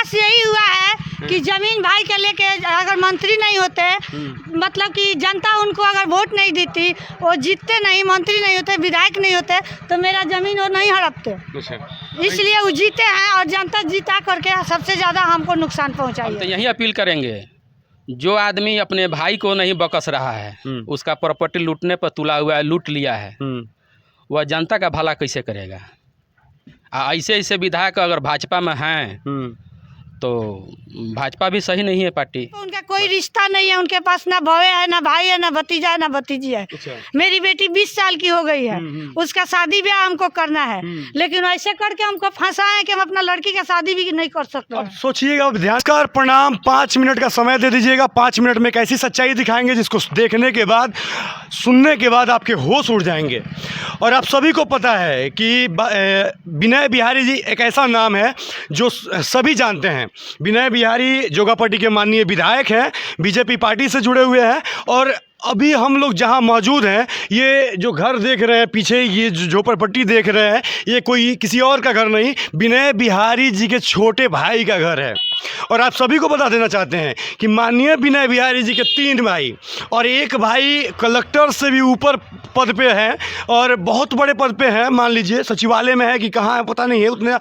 विकास यही हुआ है कि जमीन भाई के लेके अगर मंत्री नहीं होते, मतलब कि जनता उनको अगर वोट नहीं देती, वो जीतते नहीं, मंत्री नहीं होते, विधायक नहीं होते, तो मेरा जमीन वो नहीं हड़पते। इसलिए वो जीते हैं और जनता जीता करके सबसे ज़्यादा हमको नुकसान पहुँचाई। तो यही अपील करेंगे, जो आदमी अपने भाई को नहीं बकस रहा है, उसका प्रॉपर्टी लूटने पर तुला हुआ है, लूट लिया है, वह जनता का भला कैसे करेगा। ऐसे ऐसे विधायक अगर भाजपा में हैं तो भाजपा भी सही नहीं है पार्टी। उनका कोई रिश्ता नहीं है, उनके पास ना भवे है, ना भाई है, ना भतीजा है, ना भतीजी है। मेरी बेटी 20 साल की हो गई है, उसका शादी ब्याह हमको करना है, लेकिन ऐसे करके हमको फंसाए कि हम अपना लड़की का शादी भी नहीं कर सकते। अब सोचिएगा, ध्यान प्रणाम, 5 मिनट का समय दे दीजिएगा। 5 मिनट में एक ऐसी सच्चाई दिखाएंगे जिसको देखने के बाद, सुनने के बाद आपके होश उड़ जाएंगे। और आप सभी को पता है कि विनय बिहारी जी एक ऐसा नाम है जो सभी जानते हैं। विनय बिहारी जोगापट्टी के माननीय विधायक हैं, बीजेपी पार्टी से जुड़े हुए हैं। और अभी हम लोग जहां मौजूद हैं, ये जो घर देख रहे हैं पीछे, ये जो झोपड़पट्टी देख रहे हैं, ये कोई किसी और का घर नहीं, विनय बिहारी जी के छोटे भाई का घर है। और आप सभी को बता देना चाहते हैं कि माननीय विनय बिहारी जी के 3 भाई और एक भाई कलेक्टर से भी ऊपर पद पे हैं और बहुत बड़े पद पे हैं। मान लीजिए सचिवालय में है कि कहाँ है पता नहीं है, उतना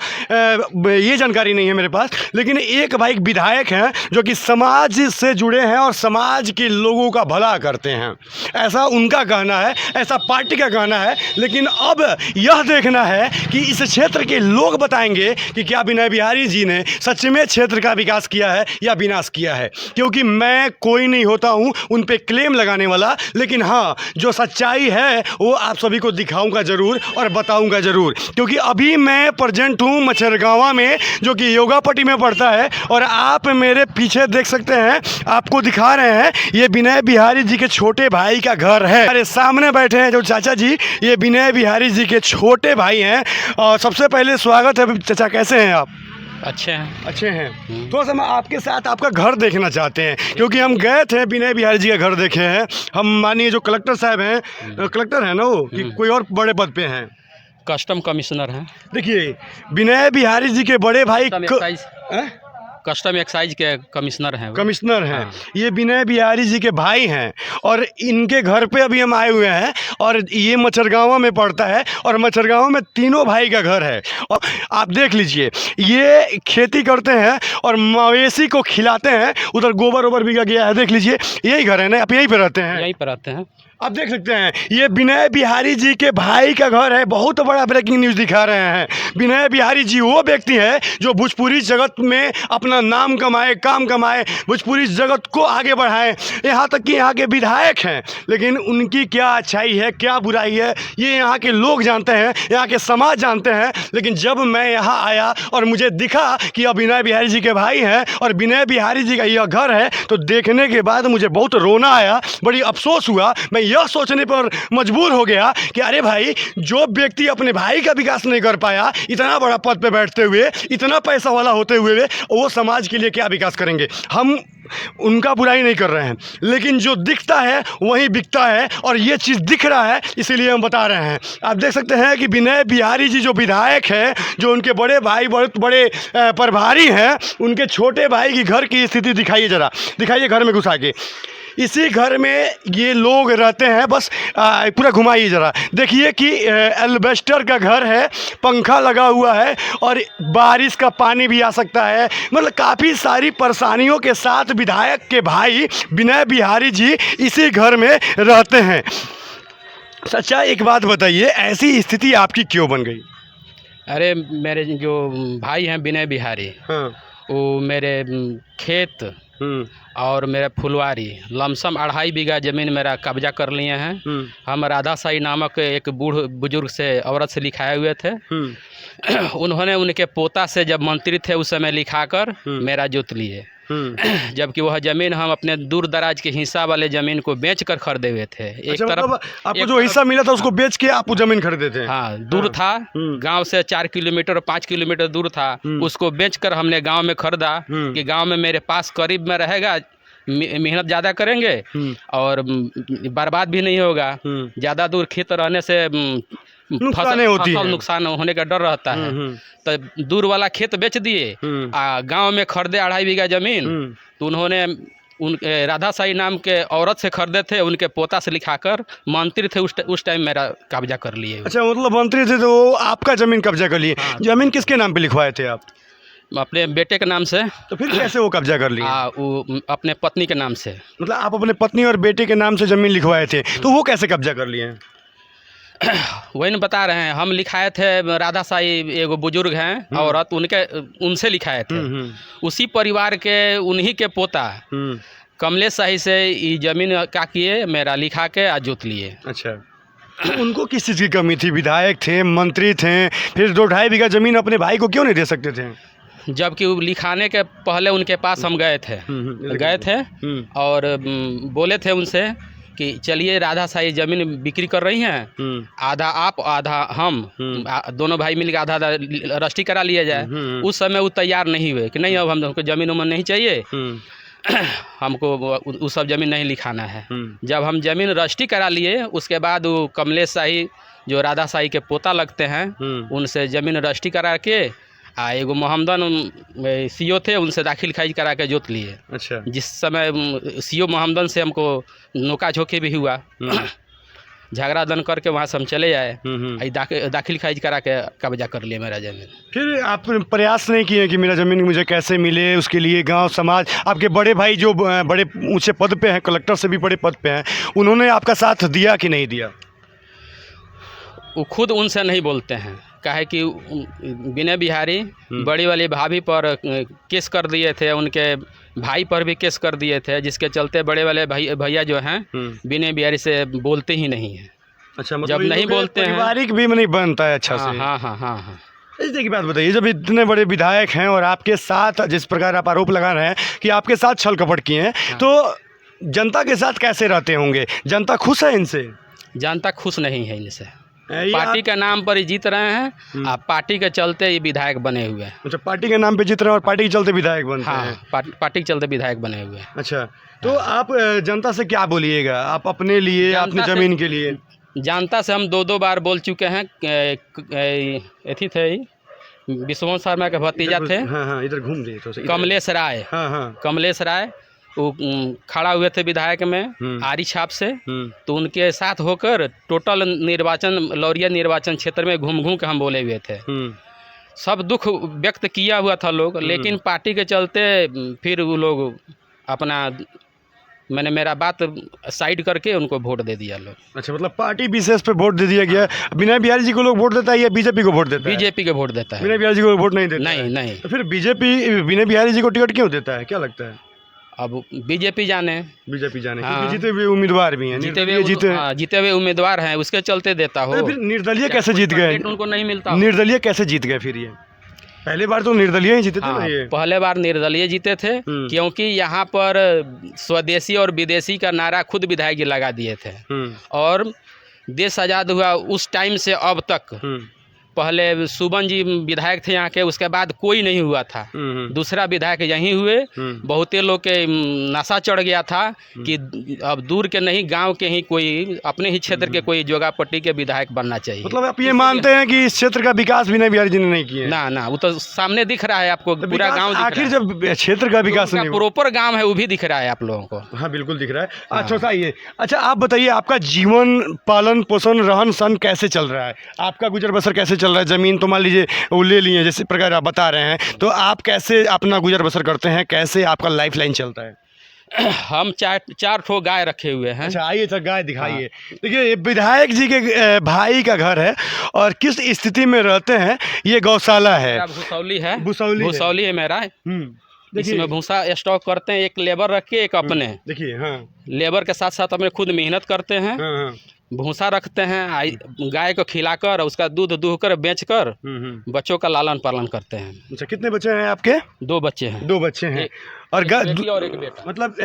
ये जानकारी नहीं है मेरे पास। लेकिन एक भाई विधायक हैं जो कि समाज से जुड़े हैं और समाज के लोगों का भला करते हैं, ऐसा उनका कहना है, ऐसा पार्टी का कहना है। लेकिन अब यह देखना है कि इस क्षेत्र के लोग बताएंगे कि क्या विनय बिहारी जी ने सच में क्षेत्र का विकास किया है या विनाश किया है। क्योंकि मैं कोई नहीं होता हूं उन पे क्लेम लगाने वाला, लेकिन हाँ, जो सच्चाई है वो आप सभी को दिखाऊंगा ज़रूर और बताऊंगा ज़रूर। क्योंकि अभी मैं प्रेजेंट हूं मच्छरगांवा में, जो कि योगापट्टी में पड़ता है। और आप मेरे पीछे देख सकते हैं, आपको दिखा रहे हैं, ये विनय बिहारी जी के छोटे भाई का घर है। अरे सामने बैठे हैं जो चाचा जी, ये विनय बिहारी जी के छोटे भाई हैं। और सबसे पहले स्वागत है चाचा, कैसे हैं आप? अच्छे हैं। अच्छे हैं। थोड़ा सा मैं आपके साथ आपका घर देखना चाहते हैं, क्योंकि हम गए थे विनय बिहारी जी का घर देखे हैं। हम मानिए जो कलेक्टर साहब हैं, कलेक्टर हैं ना वो, कि कोई और बड़े पद पे हैं? कस्टम कमिश्नर हैं। देखिए, विनय बिहारी जी के बड़े भाई कस्टम एक्साइज के कमिश्नर हैं। कमिश्नर हैं। ये विनय बिहारी जी के भाई हैं और इनके घर पे अभी हम आए हुए हैं। और ये मच्छरगांवा में पड़ता है और मच्छरगांवा में तीनों भाई का घर है। और आप देख लीजिए, ये खेती करते हैं और मवेशी को खिलाते हैं। उधर गोबर ओबर बिका गया है, देख लीजिए, यही घर है ना, आप यहीं पर रहते हैं? यहीं पर रहते हैं। आप देख सकते हैं, ये विनय बिहारी जी के भाई का घर है। बहुत बड़ा ब्रेकिंग न्यूज़ दिखा रहे हैं। विनय बिहारी जी वो व्यक्ति हैं जो भोजपुरी जगत में अपना नाम कमाए, काम कमाए, भोजपुरी जगत को आगे बढ़ाएं। यहाँ तक कि यहाँ के विधायक हैं, लेकिन उनकी क्या अच्छाई है, क्या बुराई है, ये यहाँ के लोग जानते हैं, यहाँ के समाज जानते हैं। लेकिन जब मैं यहाँ आया और मुझे दिखा कि अब विनय बिहारी जी के भाई हैं और विनय बिहारी जी का यह घर है, तो देखने के बाद मुझे बहुत रोना आया, बड़ी अफसोस हुआ। मैं यह सोचने पर मजबूर हो गया कि अरे भाई, जो व्यक्ति अपने भाई का विकास नहीं कर पाया, इतना बड़ा पद पे बैठते हुए, इतना पैसा वाला होते हुए, वो समाज के लिए क्या विकास करेंगे। हम उनका बुराई नहीं कर रहे हैं, लेकिन जो दिखता है वही बिकता है और ये चीज़ दिख रहा है, इसीलिए हम बता रहे हैं। आप देख सकते हैं कि विनय बिहारी जी जो विधायक है, जो उनके बड़े भाई बहुत बड़े प्रभारी हैं, उनके छोटे भाई की घर की स्थिति दिखाइए, ज़रा दिखाइए घर में घुसा के। इसी घर में ये लोग रहते हैं। बस पूरा घुमाइए ज़रा, देखिए कि एल्बेस्टर का घर है, पंखा लगा हुआ है और बारिश का पानी भी आ सकता है। मतलब काफ़ी सारी परेशानियों के साथ विधायक के भाई विनय बिहारी जी इसी घर में रहते हैं। सच्चा एक बात बताइए, ऐसी स्थिति आपकी क्यों बन गई? अरे मेरे जो भाई हैं विनय बिहारी, हाँ, वो मेरे खेत और मेरे फुलवारी लमसम 2.5 बीघा ज़मीन मेरा कब्जा कर लिए हैं। हम राधा साई नामक एक बूढ़ बुजुर्ग से, औरत से लिखाए हुए थे। उन्होंने उनके पोता से जब मंत्री थे उस समय लिखाकर मेरा जोत लिए। जबकि वह ज़मीन हम अपने दूर दराज के हिस्सा वाले ज़मीन को बेचकर खरीदे हुए थे। एक तरफ मतलब आपको जो हिस्सा मिला था उसको बेच के आप ज़मीन खरीदे थे? हाँ, दूर था, गांव से 4 किलोमीटर 5 किलोमीटर दूर था। उसको बेचकर हमने गांव में खरीदा कि गांव में मेरे पास करीब में रहेगा, मेहनत ज़्यादा करेंगे और बर्बाद भी नहीं होगा। ज़्यादा दूर खेत रहने से नुकसानें होती फसल हैं। नुकसान होने का डर रहता है। तो दूर वाला खेत बेच दिए, गांव में खरीदे 2.5 बीघा जमीन। तो उन्होंने राधा साई नाम के औरत से खरीदे थे, उनके पोता से लिखाकर, मंत्री थे उस टाइम, मेरा कब्जा कर लिए। अच्छा, मतलब मंत्री थे तो वो आपका जमीन कब्जा कर लिए। जमीन किसके नाम पे लिखवाए थे आप? अपने बेटे के नाम से। तो फिर कैसे वो कब्जा कर लिए? वो अपने पत्नी के नाम से। मतलब आप अपने पत्नी और बेटे के नाम से जमीन लिखवाए थे, तो वो कैसे कब्जा कर लिए हैं? वही न बता रहे हैं, हम लिखाए थे, राधा साई एगो बुजुर्ग हैं औरत, उनसे लिखाए थे। उसी परिवार के उन्हीं के पोता कमलेश शाही से ये जमीन का किए, मेरा लिखा के आ जोत लिए। अच्छा, तो उनको किस चीज़ की कमी थी? विधायक थे, मंत्री थे, फिर 2-2.5 बीघा जमीन अपने भाई को क्यों नहीं दे सकते थे? जबकि वो लिखाने के पहले उनके पास हम गए थे और बोले थे उनसे कि चलिए राधा साई जमीन बिक्री कर रही हैं, आधा आप आधा हम, दोनों भाई मिलकर आधा रजिस्ट्री करा लिया जाए। उस समय वो तैयार नहीं हुए कि नहीं, अब हमको जमीन उमन नहीं चाहिए, हमको वो सब जमीन नहीं लिखाना है। जब हम जमीन रजिस्ट्री करा लिए, उसके बाद वो कमलेश शाही जो राधा साई के पोता लगते हैं, उनसे ज़मीन रजिस्ट्री करा के एगो मोहम्मदन सीओ थे, उनसे दाखिल खारिज करा के जोत लिए। अच्छा, जिस समय सीओ मोहम्मदन से हमको नोका झोंकी भी हुआ, झगड़ा दन करके वहाँ से हम चले आए, दाखिल खारिज करा के कब्जा कर लिए मेरा ज़मीन। फिर आप प्रयास नहीं किए कि मेरा ज़मीन मुझे कैसे मिले? उसके लिए गांव समाज, आपके बड़े भाई जो बड़े ऊंचे पद पे हैं, कलेक्टर से भी बड़े पद पे हैं, उन्होंने आपका साथ दिया कि नहीं दिया? वो खुद उनसे नहीं बोलते हैं, काहे कि विनय बिहारी बड़ी वाली भाभी पर केस कर दिए थे, उनके भाई पर भी केस कर दिए थे, जिसके चलते बड़े वाले भैया जो हैं विनय बिहारी से बोलते ही नहीं हैं। अच्छा, मतलब जब नहीं बोलते हैं, पारिवारिक भी नहीं बनता है अच्छा से। हाँ हाँ हाँ हाँ। इस की बात बताइए, जब इतने बड़े विधायक हैं और आपके साथ जिस प्रकार आप आरोप लगा रहे हैं कि आपके साथ छल कपट किए हैं, तो जनता के साथ कैसे रहते होंगे? जनता खुश है इनसे? जनता खुश नहीं है इनसे। पार्टी के नाम पर ही जीत रहे हैं, आप पार्टी के चलते ये विधायक बने हुए हैं। अच्छा, पार्टी के नाम पे जीत रहे हैं और पार्टी के चलते विधायक बनते हैं। पार्टी के चलते विधायक बने हुए हैं। अच्छा, तो आप जनता से क्या बोलिएगा? आप अपने लिए, अपनी ज़मीन के लिए? जनता से हम 2 बार बोल चुके हैं। एथी थे, विश्वनाथ शर्मा के भतीजा थे। हाँ, इधर घूम रही है कमलेश राय। हाँ, कमलेश राय वो खड़ा हुए थे विधायक में आरी छाप से, तो उनके साथ होकर टोटल निर्वाचन, लौरिया निर्वाचन क्षेत्र में घूम घूम के हम बोले हुए थे। सब दुख व्यक्त किया हुआ था लोग, लेकिन पार्टी के चलते फिर वो लोग अपना, मैंने मेरा बात साइड करके उनको वोट दे दिया लोग। अच्छा, मतलब पार्टी विशेष पे वोट दे दिया गया। विनय बिहारी जी को लोग वोट देता है या बीजेपी को वोट देता है? बीजेपी के वोट देता है। विनय बिहारी जी को वोट नहीं देता? नहीं। तो फिर बीजेपी विनय बिहारी जी को टिकट क्यों देता है, क्या लगता है? अब बीजेपी जाने। क्योंकि जीते हुए उम्मीदवार भी हैं, जीते हुए उम्मीदवार हैं, उसके चलते देता हो। तो फिर निर्दलीय कैसे जीत गए? उनको नहीं मिलता। निर्दलीय कैसे जीत गए फिर? ये पहले बार तो निर्दलीय ही जीते थे ना? ये पहले बार निर्दलीय जीते थे, क्योंकि यहाँ पर स्वदेशी और विदेशी का नारा खुद विधायक जी लगा दिए थे। और देश आज़ाद हुआ उस टाइम से अब तक, पहले सुबन जी विधायक थे यहाँ के, उसके बाद कोई नहीं हुआ था। दूसरा विधायक यहीं हुए। बहुते लोग के नशा चढ़ गया था कि अब दूर के नहीं, गांव के ही कोई, अपने ही क्षेत्र के कोई जोगापट्टी के विधायक बनना चाहिए। मतलब आप ये मानते हैं कि इस क्षेत्र का विकास विनय बिहारी जी ने नहीं किया? ना, वो तो सामने दिख रहा है आपको, पूरा गाँव। आखिर जब क्षेत्र का विकास नहीं, प्रॉपर गाँव है, वो भी दिख रहा है आप लोगों को। हाँ, बिल्कुल दिख रहा है। अच्छा, ये अच्छा आप बताइए, आपका जीवन, पालन पोषण, रहन सहन कैसे चल रहा है? आपका गुजर बसर कैसे चल रहा है? ज़मीन तो मान लीजिए वो ले लिए, जैसे प्रकार आप बता रहे हैं, तो आप कैसे अपना गुजर बसर करते हैं? कैसे आपका लाइफ लाइन चलता है? हम 4 ठो गाय रखे हुए हैं। अच्छा, आइए सर, गाय दिखाइए। देखिए, ये विधायक जी के भाई का घर है और किस स्थिति में रहते हैं। ये गौशाला है, भूसौली है मेरा। इसमें भूसा स्टॉक करते हैं, एक लेबर रख के, एक अपने। देखिए, हाँ, लेबर के साथ साथ अपने खुद मेहनत करते हैं। भूसा रखते हैं, गाय को खिलाकर उसका दूध दूहकर बेचकर बच्चों का लालन पालन करते हैं। अच्छा, कितने बच्चे हैं आपके? 2 बच्चे हैं। 2 बच्चे हैं। और बेटी और एक बेटा। मतलब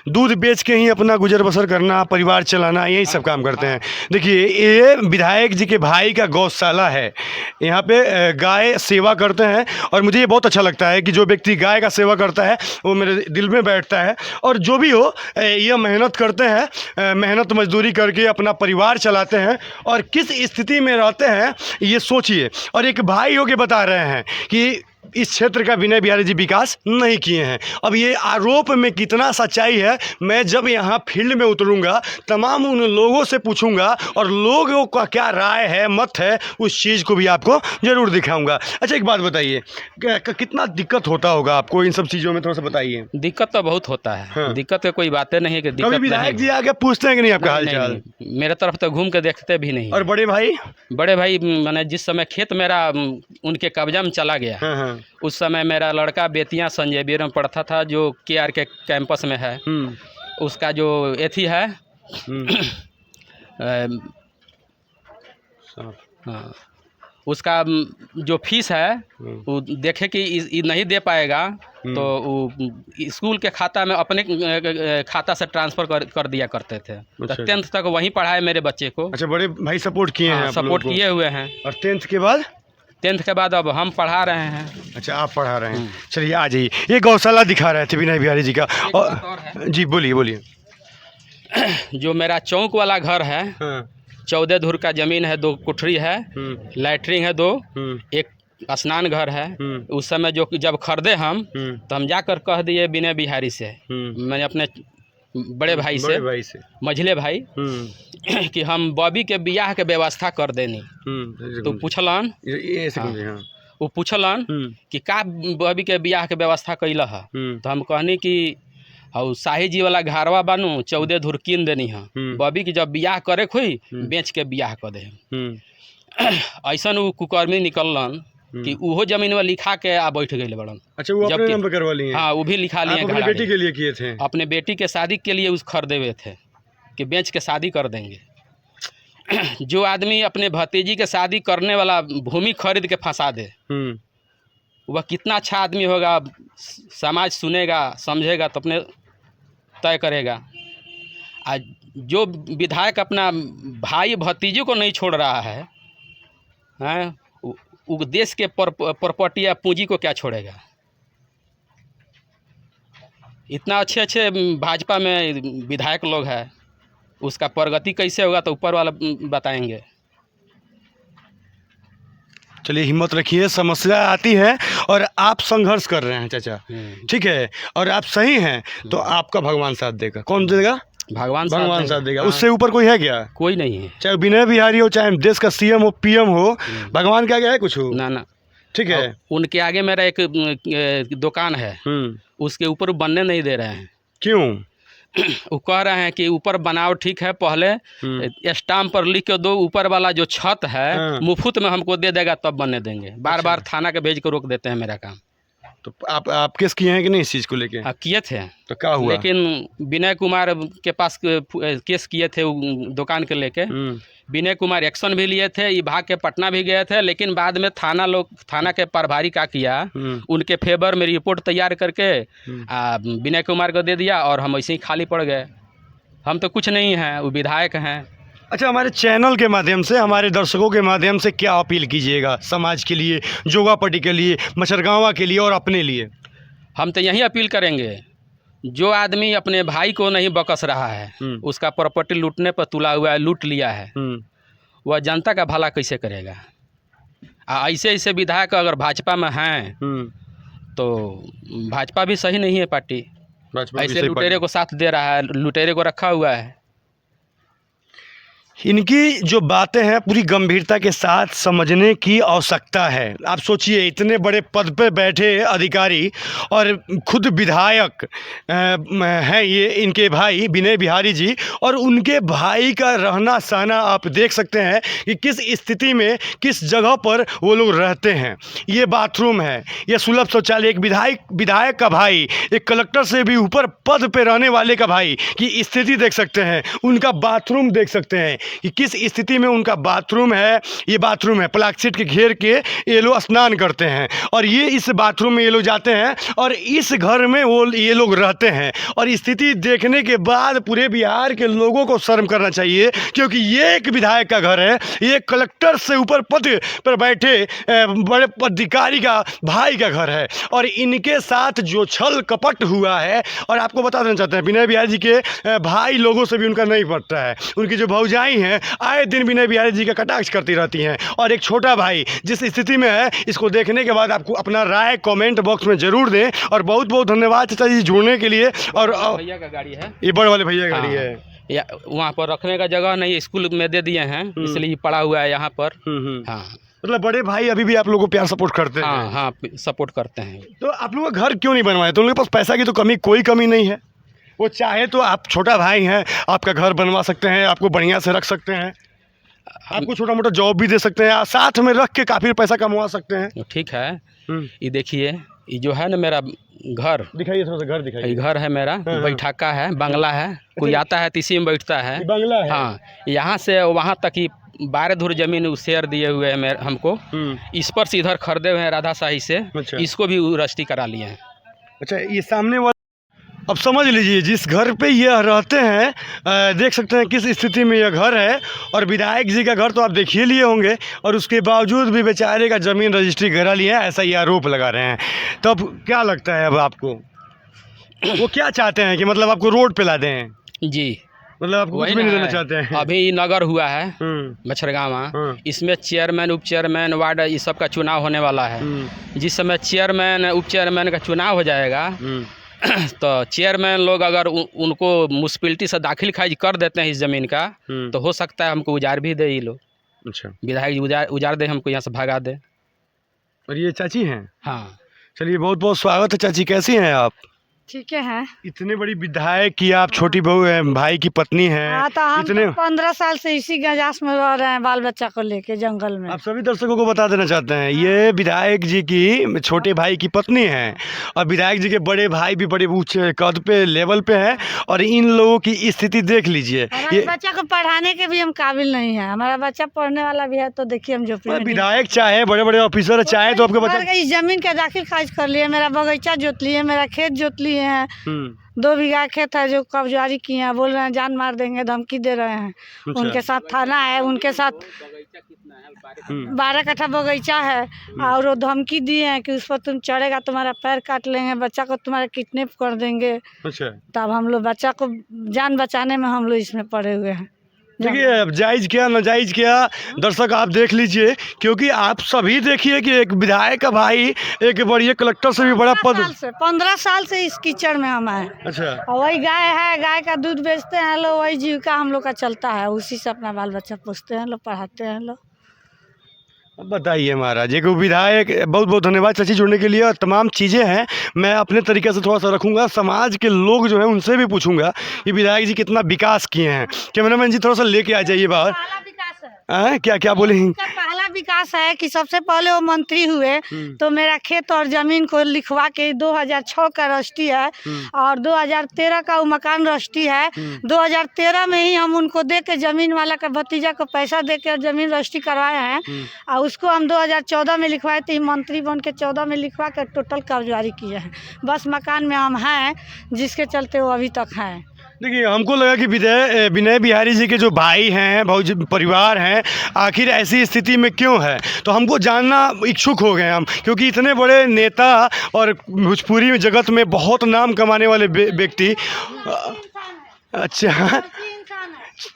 दूध बेच के ही अपना गुजर बसर करना, परिवार चलाना, यही सब काम करते हैं। देखिए, ये विधायक जी के भाई का गौशाला है। यहाँ पे गाय सेवा करते हैं और मुझे ये बहुत अच्छा लगता है कि जो व्यक्ति गाय का सेवा करता है वो मेरे दिल में बैठता है। और जो भी हो, ये मेहनत करते हैं, मेहनत मजदूरी करके अपना परिवार चलाते हैं और किस स्थिति में रहते हैं ये सोचिए। और एक भाई होके बता रहे हैं कि इस क्षेत्र का विनय बिहारी जी विकास नहीं किए हैं। अब ये आरोप में कितना सच्चाई है, मैं जब यहाँ फील्ड में उतरूँगा तमाम उन लोगों से पूछूंगा और लोगों का क्या राय है, मत है, उस चीज़ को भी आपको ज़रूर दिखाऊंगा। अच्छा, एक बात बताइए, कितना दिक्कत होता होगा आपको इन सब चीज़ों में, थोड़ा सा बताइए। दिक्कत तो बहुत होता है। हाँ। दिक्कत की कोई बातें नहीं है कि दिक्कत कभी विधायक नहीं। जी आके पूछते हैं कि नहीं आपका हाल नहीं, चाल? नहीं, मेरे तरफ तो घूम के देखते भी नहीं। और बड़े भाई? बड़े भाई मैंने जिस समय खेत मेरा उनके कब्जा में चला गया, हाँ हाँ। उस समय मेरा लड़का बेतियां संजय बीर में पढ़ता था, जो KR के कैंपस में है। उसका जो एथी है हाँ, उसका जो फीस है वो देखे कि नहीं दे पाएगा तो वो स्कूल के खाता में अपने खाता से ट्रांसफ़र कर दिया करते थे। अच्छा। तो 10th तक वहीं पढ़ाए मेरे बच्चे को। अच्छा, बड़े भाई सपोर्ट किए हैं आप लोगों सपोर्ट को? किए हुए हैं। और 10th के बाद? 10th के बाद अब हम पढ़ा रहे हैं। अच्छा, आप पढ़ा रहे हैं। चलिए आ जाइए, ये गौशाला दिखा रहे थे विनय बिहारी जी का। और है। जी बोलिए बोलिए। जो मेरा चौक वाला घर है, 14 धुर का ज़मीन है, 2 कोठरी है, लैट्रिन है 2, एक स्नान घर है। उस समय जब खरीदे हम तो हम जाकर कह दिए विनय बिहारी से, मैंने अपने बड़े भाई से, मझले भाई, कि हम बॉबी के बियाह के व्यवस्था कर देनी। तो पूछलन, वो पूछलन कि का बॉबी के बियाह के व्यवस्था कैल है। तो हम कहनी कि और शाही जी वाला घरवा बानू 14 धुर कीन देनी है, बॉबी की जब बियाह करे खोई बेच के बियाह कर दे। ऐसा वो कुकर्मी निकलन कि उहो जमीन में लिखा के आ बैठ गए बड़न। अच्छा, वो अपने नाम पे करवा लिए? हाँ, वो भी लिखा लिए। अपनी बेटी के लिए किए थे? अपने बेटी के शादी के लिए उस खरीदे हुए थे कि बेच के शादी कर देंगे। जो आदमी अपने भतीजी के शादी करने वाला भूमि खरीद के फंसा दे, वह कितना अच्छा आदमी होगा, समाज सुनेगा, समझेगा तो अपने तय करेगा। आज जो विधायक अपना भाई भतीजे को नहीं छोड़ रहा है, वो देश के प्रॉपर्टी या पूंजी को क्या छोड़ेगा। इतना अच्छे अच्छे भाजपा में विधायक लोग हैं, उसका प्रगति कैसे होगा तो ऊपर वाला बताएंगे। चलिए, हिम्मत रखिए, समस्या आती है और आप संघर्ष कर रहे हैं चाचा, ठीक है, और आप सही हैं तो आपका भगवान साथ देगा। कौन देगा? भगवान साथ देगा। उससे ऊपर कोई है क्या? कोई नहीं है। चाहे विनय बिहारी हो, चाहे देश का CM हो, PM हो, भगवान के आगे है कुछ हो? ना, ठीक है। उनके आगे मेरा एक दुकान है, उसके ऊपर बनने नहीं दे रहे हैं। क्यों? वो कह रहे हैं कि ऊपर बनाओ, ठीक है, पहले स्टाम्प पर लिख के दो, ऊपर वाला जो छत है मुफ्त में हमको दे देगा तब बनने देंगे। बार बार थाना के भेज कर रोक देते हैं मेरा काम। तो आप केस किए हैं कि नहीं इस चीज़ को लेके? किए थे। तो क्या हुआ? लेकिन विनय कुमार के पास केस किए थे दुकान के लेके। विनय कुमार एक्शन भी लिए थे, ये भाग के पटना भी गए थे, लेकिन बाद में थाना के प्रभारी का किया, उनके फेवर में रिपोर्ट तैयार करके विनय कुमार को दे दिया और हम ऐसे ही खाली पड़ गए। हम तो कुछ नहीं हैं, वो विधायक हैं। अच्छा, हमारे चैनल के माध्यम से, हमारे दर्शकों के माध्यम से क्या अपील कीजिएगा समाज के लिए, जोगापट्टी के लिए, मच्छरगांवा के लिए और अपने लिए? हम तो यही अपील करेंगे, जो आदमी अपने भाई को नहीं बकस रहा है, उसका प्रॉपर्टी लूटने पर तुला हुआ है, लूट लिया है, वह जनता का भला कैसे करेगा। ऐसे ऐसे विधायक अगर भाजपा में हैं तो भाजपा भी सही नहीं है पार्टी। ऐसे लुटेरे को साथ दे रहा है, लुटेरे को रखा हुआ है। इनकी जो बातें हैं पूरी गंभीरता के साथ समझने की आवश्यकता है। आप सोचिए, इतने बड़े पद पे बैठे अधिकारी और खुद विधायक हैं ये इनके भाई विनय बिहारी जी, और उनके भाई का रहना सहना आप देख सकते हैं कि किस स्थिति में, किस जगह पर वो लोग रहते हैं। ये बाथरूम है, ये सुलभ शौचालय। एक विधायक का भाई, एक कलेक्टर से भी ऊपर पद पे रहने वाले का भाई की स्थिति देख सकते हैं, उनका बाथरूम देख सकते हैं। कि किस स्थिति में उनका बाथरूम है। ये बाथरूम है, प्लास्टिक के घेर के ये लोग स्नान करते हैं और ये इस बाथरूम में ये लोग जाते हैं और इस घर में वो ये लोग रहते हैं। और स्थिति देखने के बाद पूरे बिहार के लोगों को शर्म करना चाहिए, क्योंकि ये एक विधायक का घर है, ये कलेक्टर से ऊपर पद पर बैठे बड़े अधिकारी का भाई का घर है और इनके साथ जो छल कपट हुआ है। और आपको बता देना चाहते हैं, विनय बिहारी जी के भाई लोगों से भी उनका नहीं पड़ता है। उनकी जो भौजाई हैं आए दिन विनय बिहारी जी का कटाक्ष करती रहती हैं और एक छोटा भाई जिस स्थिति में है, इसको देखने के बाद आपको अपना राय कमेंट बॉक्स में ज़रूर दें। और बहुत बहुत धन्यवाद चाचा जी जुड़ने के लिए। और भैया का गाड़ी है, ये बड़े वाले भैया गाड़ी है, या वहाँ पर रखने का जगह नहीं, स्कूल में दे दिए हैं इसलिए पड़ा हुआ है यहाँ पर। हाँ, मतलब बड़े भाई अभी भी आप लोगों को प्यार सपोर्ट करते हैं। हाँ हाँ, सपोर्ट करते हैं। तो आप लोगों का घर क्यों नहीं बनवाए? तो उनके पास पैसा की तो कोई कमी नहीं है। वो चाहे तो आप छोटा भाई हैं, आपका घर बनवा सकते हैं, आपको बढ़िया से रख सकते हैं, आपको छोटा मोटा जॉब भी दे सकते हैं, साथ में रख के काफ़ी पैसा कमवा सकते हैं। ठीक है, ये देखिए, ये जो है ना मेरा घर, दिखाइए थोड़ा सा घर दिखाइए। ये घर है मेरा, बैठाका है, बंगला है, कोई आता है तो इसी में बैठता है। बंगला है? हाँ, यहाँ से वहाँ तक ही 12 धुर जमीन शेयर दिए हुए हैं हमको। इस पर से इधर खरीदे हुए हैं राधा शाही से। अच्छा। इसको भी रजिस्ट्री करा लिए हैं। अच्छा, ये सामने वाला, अब समझ लीजिए जिस घर पे ये रहते हैं, देख सकते हैं किस स्थिति में यह घर है। और विधायक जी का घर तो आप देखिए लिए होंगे और उसके बावजूद भी बेचारे का ज़मीन रजिस्ट्री करा लिए हैं, ऐसा ही आरोप लगा रहे हैं। तो अब क्या लगता है, अब आपको वो क्या चाहते हैं कि मतलब आपको रोड पे ला दें? जी, मतलब आपको कुछ भी नहीं देना चाहते हैं? अभी नगर हुआ है मच्छरगांव, इसमें चेयरमैन, उप चेयरमैन, वार्ड, इस सब का चुनाव होने वाला है। जिस समय चेयरमैन, उप चेयरमैन का चुनाव हो जाएगा तो चेयरमैन लोग अगर उनको म्युनिसिपैलिटी से दाखिल खारिज कर देते हैं इस ज़मीन का, तो हो सकता है हमको उजाड़ भी दे ये लोग। अच्छा, विधायक जी उजाड़ दे, हमको यहाँ से भगा दे। और ये चाची हैं? हाँ। चलिए, बहुत बहुत स्वागत है चाची, कैसी हैं आप? ठीक है। इतने बड़ी विधायक की आप छोटी बहू है, भाई की पत्नी है। हाँ, तो हम इतने 15 साल से इसी गंजास में रह रहे हैं, बाल बच्चा को लेके जंगल में। आप सभी दर्शकों को बता देना चाहते हैं, ये विधायक जी की छोटे भाई की पत्नी है और विधायक जी के बड़े भाई भी बड़े ऊंचे कद पे, लेवल पे हैं। और इन लोगों की स्थिति देख लीजिए। हमारे बच्चा को पढ़ाने के भी हम काबिल नहीं है। हमारा बच्चा पढ़ने वाला भी है, तो देखिए हम जो विधायक चाहे बड़े बड़े ऑफिसर चाहे तो आपके बच्चा इस जमीन के दाखिल खारिज कर लिए, मेरा बगीचा जोत लिए, मेरा खेत जोत लिए हैं। 2 बीघा खेत है जो कब्जारी किए हैं, बोल रहे हैं जान मार देंगे, धमकी दे रहे हैं। अच्छा। उनके साथ थाना है, उनके साथ 12 कट्ठा बगीचा है और वो धमकी दिए हैं कि उस पर तुम चढ़ेगा तुम्हारा पैर काट लेंगे, बच्चा को तुम्हारा किडनैप कर देंगे। अच्छा, तब हम लोग बच्चा को जान बचाने में हम लोग इसमें पड़े हुए हैं। देखिए, अब जायज़ क्या नाजायज़ क्या, दर्शक आप देख लीजिए, क्योंकि आप सभी देखिए कि एक विधायक का भाई एक बड़ी कलेक्टर से भी बड़ा पद। 15 साल से इस कीचड़ में हम आए। अच्छा, और वही गाय है, गाय का दूध बेचते हैं लोग, वही जीविका हम लोग का चलता है, उसी से अपना बाल बच्चा पोसते हैं लोग, पढ़ाते हैं लोग। अब बताइए महाराज, एक विधायक, बहुत बहुत धन्यवाद चाची जुड़ने के लिए। और तमाम चीज़ें हैं, मैं अपने तरीके से थोड़ा सा रखूँगा, समाज के लोग जो हैं उनसे भी पूछूंगा कि विधायक जी कितना विकास किए हैं। कैमरामैन जी थोड़ा सा लेके आ जाइए बाहर। क्या क्या बोले? पहला विकास है कि सबसे पहले वो मंत्री हुए तो मेरा खेत और ज़मीन को लिखवा के 2006 का रजिस्ट्री है और 2013 का वो मकान रजिस्ट्री है। 2013 में ही हम उनको दे के ज़मीन वाला का भतीजा को पैसा दे के ज़मीन रजिस्ट्री करवाए हैं और उसको हम 2014 में लिखवाए थे। मंत्री बन के 14 में लिखवा के टोटल कब्जारी किए हैं। बस मकान में हम हैं, जिसके चलते वो अभी तक हैं। देखिए, हमको लगा कि विनय बिहारी जी के जो भाई हैं, भाई परिवार हैं, आखिर ऐसी स्थिति में क्यों है, तो हमको जानना इच्छुक हो गए हम, क्योंकि इतने बड़े नेता और भोजपुरी जगत में बहुत नाम कमाने वाले व्यक्ति। अच्छा,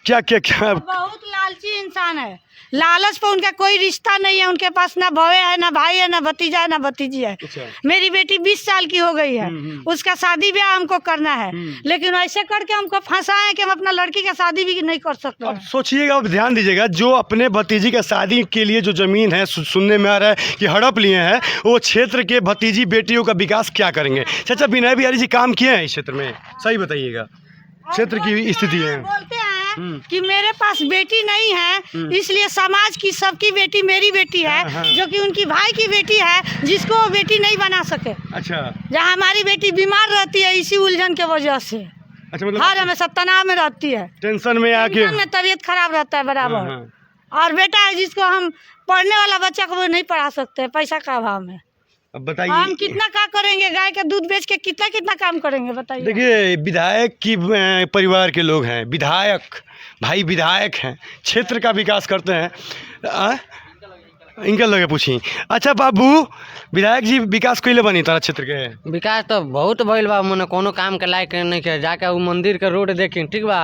क्या क्या क्या बहुत लालची इंसान है। लालच पर उनका कोई रिश्ता नहीं है, उनके पास ना भवे है, ना भाई है, ना भतीजा है, ना भतीजी है। अच्छा। मेरी बेटी 20 साल की हो गई है, उसका शादी ब्याह हमको करना है, लेकिन ऐसे करके हमको फंसाए कि हम अपना लड़की का शादी भी नहीं कर सकते। अब सोचिएगा, अब ध्यान दीजिएगा, जो अपने भतीजी का शादी के लिए जो ज़मीन है, सुनने में आ रहा है कि हड़प लिए हैं, वो क्षेत्र के भतीजी बेटियों का विकास क्या करेंगे? चाचा, विनय बिहारी जी काम किए हैं इस क्षेत्र में? सही बताइए, क्षेत्र की स्थिति है। बोलते हैं कि मेरे पास बेटी नहीं है, इसलिए समाज की सबकी बेटी मेरी बेटी है, जो कि उनकी भाई की बेटी है, जिसको वो बेटी नहीं बना सके। अच्छा, जहाँ हमारी बेटी बीमार रहती है इसी उलझन के वजह से। अच्छा, मतलब हर हमेशा तनाव में रहती है, टेंशन में आके टेंशन में तबीयत खराब रहता है बराबर। और बेटा है जिसको हम पढ़ने वाला बच्चा को वो नहीं पढ़ा सकते पैसा का अभाव में। अब बताइए, हम कितना क्या करेंगे, गाय का दूध बेच के कितना कितना काम करेंगे बताइए। देखिए विधायक की परिवार के लोग हैं, विधायक भाई विधायक हैं, क्षेत्र का विकास करते हैं। इनके लगे पूछी। अच्छा बाबू, विधायक जी विकास कइले बनी तारा क्षेत्र के? विकास तो बहुत भइल बा, मने कोनो काम के लायक नहीं के। जाके उ मंदिर के रोड देखी, ठीक बा,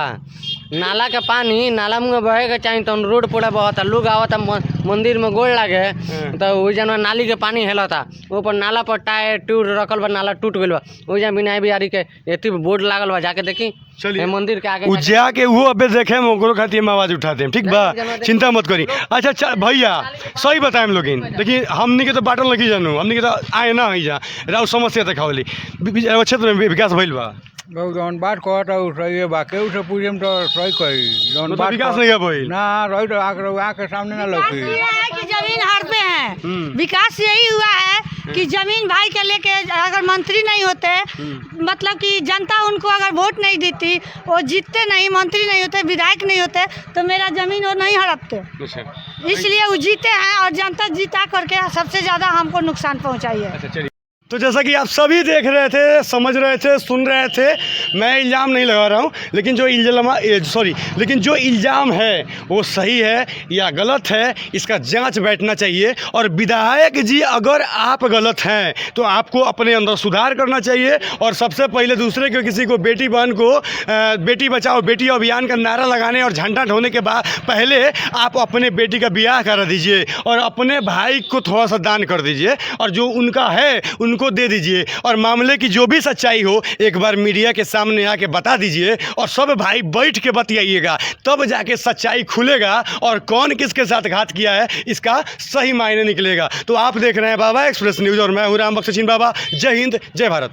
नाला के पानी नाला में बहे के चाहिए, तो रोड पूरा बहता, लोग आवता मंदिर में गोड़ लागे तो वही जना नाली के पानी हेलता, ऊपर नाला पर टायर टूट रखल बा, नाला टूट गइल बा, वही जन बिना बिहारी के एती बोर्ड लागल बा, जाके देखी। चलिए मंदिर के आगे उज्जा के वो अबे देखे हम ओकरो खातिर हम आवाज उठाते हैं, ठीक बा, चिंता मत करी। अच्छा भैया सही बताएं हम लोग, देखिए हमनी के तो बाटल लगी जानू, हमनी के तो आए ना ही जा राव समस्या देखावली क्षेत्र में विकास भइल बा। जौन बात कहता है सही है, बाकी उसे पूछे तो सही कही। जौन मतलब विकास नहीं है भइल ना रही तो आके सामने ना विकास लौकी। ये है कि जमीन हड़पे हैं, विकास यही हुआ है कि जमीन भाई के लेके अगर मंत्री नहीं होते, मतलब कि जनता उनको अगर वोट नहीं देती, वो जीतते नहीं, मंत्री नहीं होते, विधायक नहीं होते, तो मेरा जमीन वो नहीं हड़पते। इसलिए वो जीते हैं और जनता जीता करके सबसे ज़्यादा हमको नुकसान पहुँचाई है। अच्छा चलिए, तो जैसा कि आप सभी देख रहे थे, समझ रहे थे, सुन रहे थे, मैं इल्ज़ाम नहीं लगा रहा हूँ, लेकिन जो इल्ज़ाम है वो सही है या गलत है, इसका जांच बैठना चाहिए। और विधायक जी अगर आप गलत हैं तो आपको अपने अंदर सुधार करना चाहिए, और सबसे पहले दूसरे को, किसी को, बेटी बहन को बेटी बचाओ बेटी अभियान का नारा लगाने और झंडा ढोने के बाद पहले आप अपने बेटी का ब्याह करा दीजिए और अपने भाई को थोड़ा सा दान कर दीजिए, और जो उनका है उनको दे दीजिए, और मामले की जो भी सच्चाई हो एक बार मीडिया के सामने आके बता दीजिए, और सब भाई बैठ के बतियाइएगा, तब जाके सच्चाई खुलेगा और कौन किसके साथ घात किया है इसका सही मायने निकलेगा। तो आप देख रहे हैं बाबा एक्सप्रेस न्यूज़ और मैं हूं राम बख्श बाबा। जय हिंद, जय भारत।